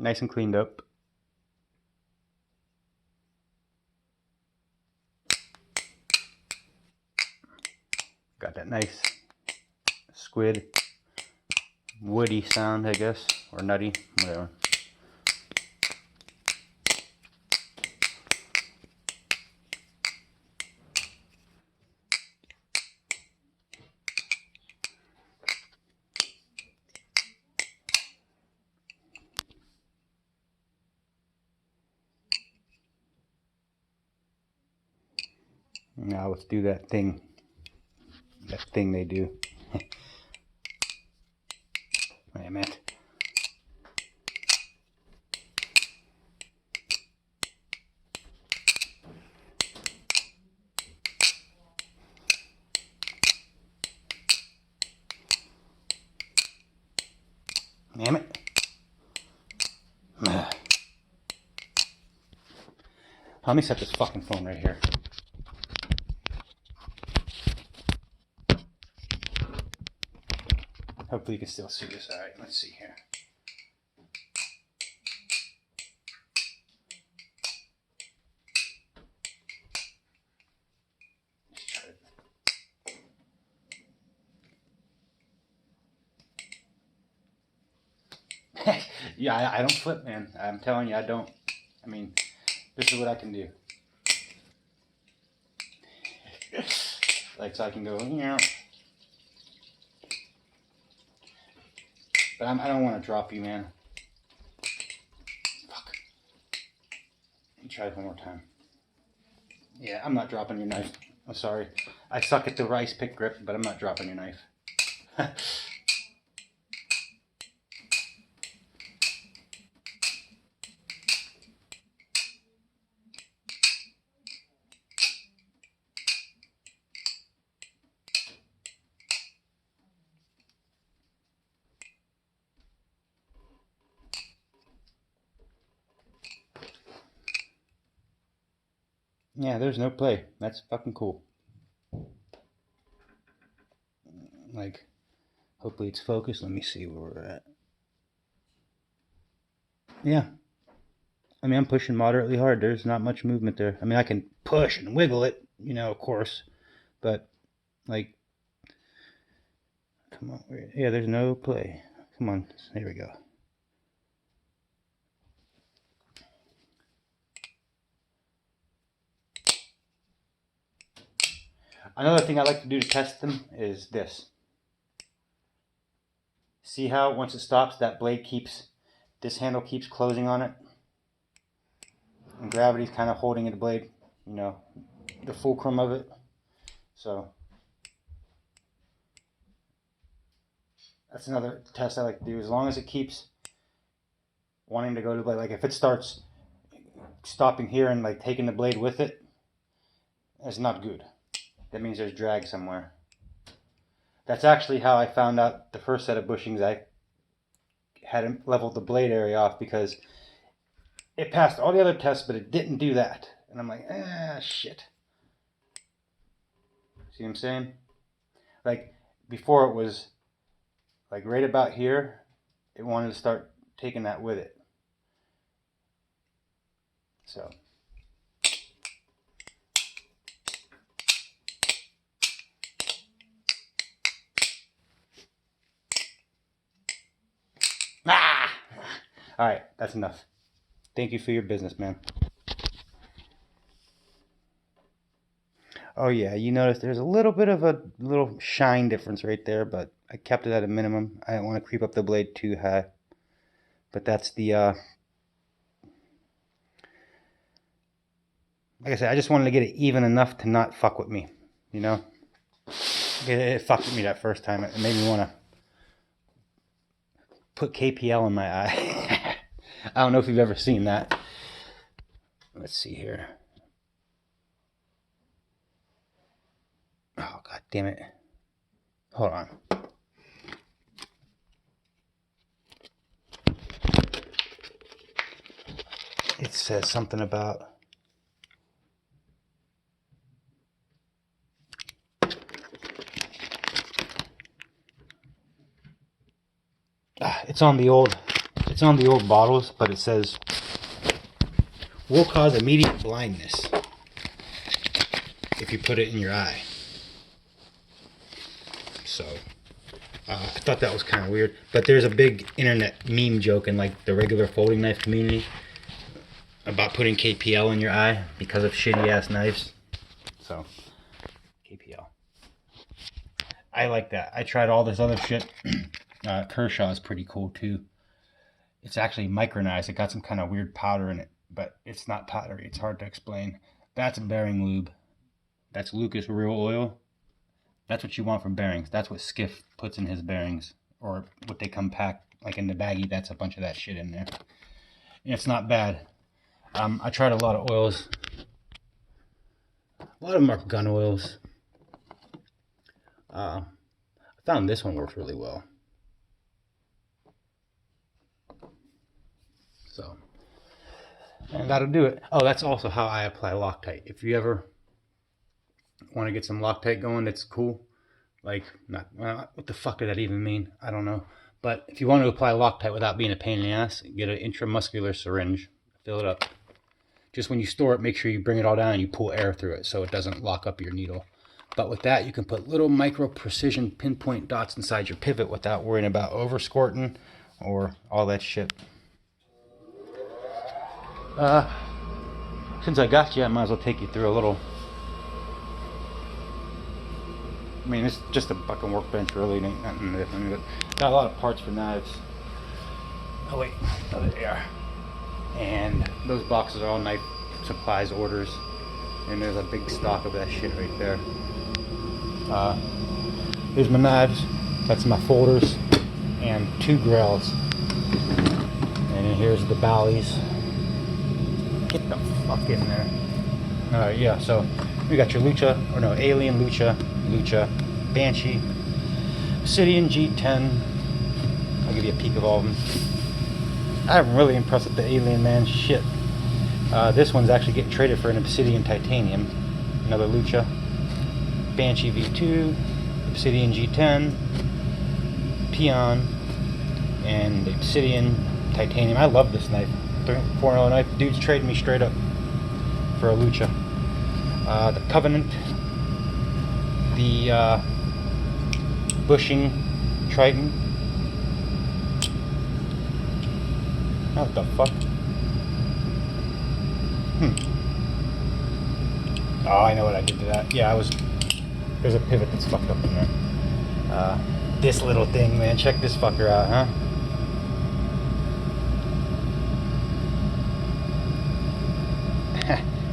Nice and cleaned up. Got that nice squid, woody sound, I guess, or nutty, whatever. Now let's do that thing they do. Wait a minute. Damn it. Let me set this fucking phone right here. Hopefully you can still see this. Alright, let's see here. Yeah, I don't flip, man. I'm telling you, I don't. I mean, this is what I can do. Like, so I can go, you know. But I don't want to drop you, man. Fuck. Let me try it one more time. Yeah, I'm not dropping your knife. I'm sorry. I suck at the rice pick grip, but I'm not dropping your knife. Yeah, there's no play. That's fucking cool. Like, hopefully it's focused. Let me see where we're at. Yeah. I mean, I'm pushing moderately hard. There's not much movement there. I mean, I can push and wiggle it, you know, of course. But, like, come on. Yeah, there's no play. Come on. There we go. Another thing I like to do to test them is this. See how once it stops, that blade keeps, this handle keeps closing on it? And gravity's kind of holding the blade, you know, the fulcrum of it. So that's another test I like to do. As long as it keeps wanting to go to the blade, like if it starts stopping here and like taking the blade with it, it's not good. That means there's drag somewhere. That's actually how I found out the first set of bushings. I had leveled the blade area off because it passed all the other tests, but it didn't do that. And I'm like, shit. See what I'm saying? Like, before it was, like, right about here, it wanted to start taking that with it. So. Ah! All right, that's enough. Thank you for your business, man. Oh yeah, you notice there's a little bit of a little shine difference right there, but I kept it at a minimum. I don't want to creep up the blade too high. But that's the, like I said, I just wanted to get it even enough to not fuck with me, you know? It fucked with me that first time. It made me want to put KPL in my eye. I don't know if you've ever seen that. Let's see here. Oh, god damn it. Hold on. It says something about... it's on the old It's on the old bottles, but it says will cause immediate blindness if you put it in your eye. So I thought that was kind of weird. But there's a big internet meme joke in like the regular folding knife community about putting KPL in your eye because of shitty ass knives. So KPL. I like that. I tried all this other shit. Kershaw is pretty cool too. It's actually micronized. It got some kind of weird powder in it, but it's not powdery. It's hard to explain. That's bearing lube. That's Lucas Real Oil. That's what you want from bearings. That's what Skiff puts in his bearings, or what they come packed like in the baggie. That's a bunch of that shit in there. And it's not bad. I tried a lot of oils. A lot of them are gun oils. I found this one works really well. So, and that'll do it. Oh, that's also how I apply Loctite. If you ever want to get some Loctite going, it's cool. Like, what the fuck did that even mean? I don't know. But if you want to apply Loctite without being a pain in the ass, get an intramuscular syringe. Fill it up. Just when you store it, make sure you bring it all down and you pull air through it so it doesn't lock up your needle. But with that, you can put little micro precision pinpoint dots inside your pivot without worrying about over squirting or all that shit. Since I got you, I might as well take you through a little. I mean, it's just a fucking workbench, really. It ain't nothing different. But got a lot of parts for knives. Oh wait, oh, there they are. And those boxes are all knife supplies orders. And there's a big stock of that shit right there. Here's my knives. That's my folders and 2 grells. And then here's the ballies. Get the fuck in there. Yeah, so we got your Lucha, or no, Alien Lucha, Banshee, Obsidian G10. I'll give you a peek of all of them. I'm really impressed with the Alien, man. Shit. This one's actually getting traded for an Obsidian Titanium. Another Lucha. Banshee V2, Obsidian G10, Peon, and Obsidian Titanium. I love this knife. 4.0 knife. Dude's trading me straight up for a Lucha. The Covenant, the bushing Triton. What the fuck? Oh, I know what I did to that. Yeah, there's a pivot that's fucked up in there. This little thing, man. Check this fucker out, huh?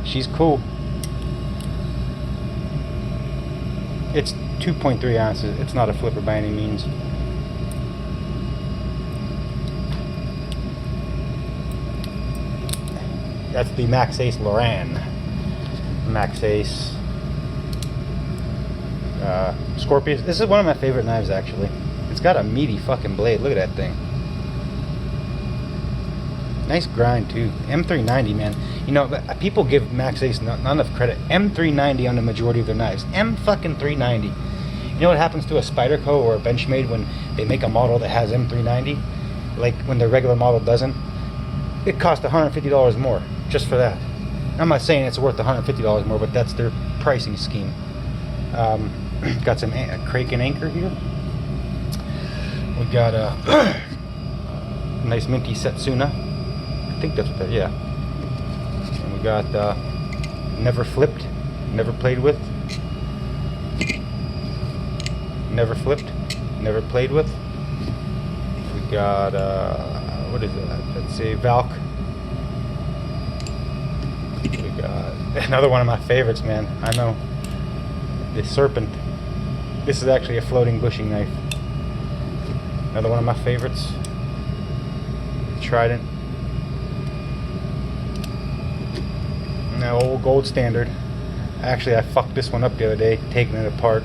She's cool. It's 2.3 ounces. It's not a flipper by any means. That's the Max Ace Loran. Max Ace Scorpius. This is one of my favorite knives, actually. It's got a meaty fucking blade. Look at that thing. Nice grind too. M390, man. You know, people give Max Ace not enough credit. M390 on the majority of their knives. M390. You know what happens to a Spyderco or a Benchmade when they make a model that has M390? Like when their regular model doesn't? It costs $150 more just for that. I'm not saying it's worth $150 more, but that's their pricing scheme. Got some kraken anchor here. We got a nice minty Setsuna. I think that's what that, yeah. And we got never flipped, never played with. Never flipped, never played with. We got, what is that? Let's see, Valk. We got another one of my favorites, man. I know. The Serpent. This is actually a floating bushing knife. Another one of my favorites. Trident. Now, old gold standard. Actually, I fucked this one up the other day, taking it apart.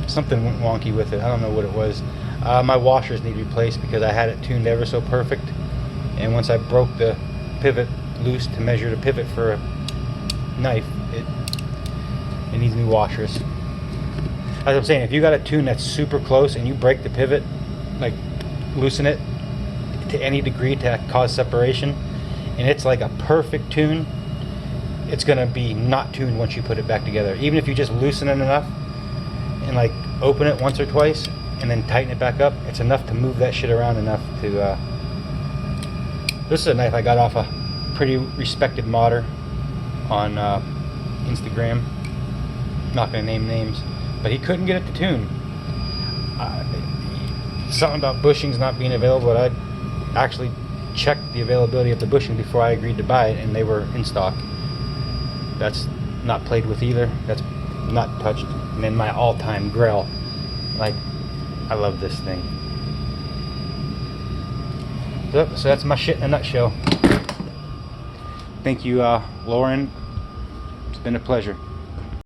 Something went wonky with it. I don't know what it was. My washers need replaced because I had it tuned ever so perfect. And once I broke the pivot loose to measure the pivot for a knife, it needs new washers. As I'm saying, if you got a tune that's super close and you break the pivot, like loosen it to any degree to cause separation, and it's like a perfect tune, it's gonna be not tuned once you put it back together. Even if you just loosen it enough and like open it once or twice and then tighten it back up, it's enough to move that shit around enough to this is a knife I got off a pretty respected modder on Instagram. Not gonna name names, but he couldn't get it to tune. Something about bushings not being available, but I actually checked the availability of the bushing before I agreed to buy it, and they were in stock. That's not played with either. That's not touched. And then my all-time grail, like, I love this thing. So that's my shit in a nutshell. Thank you, Lauren. It's been a pleasure.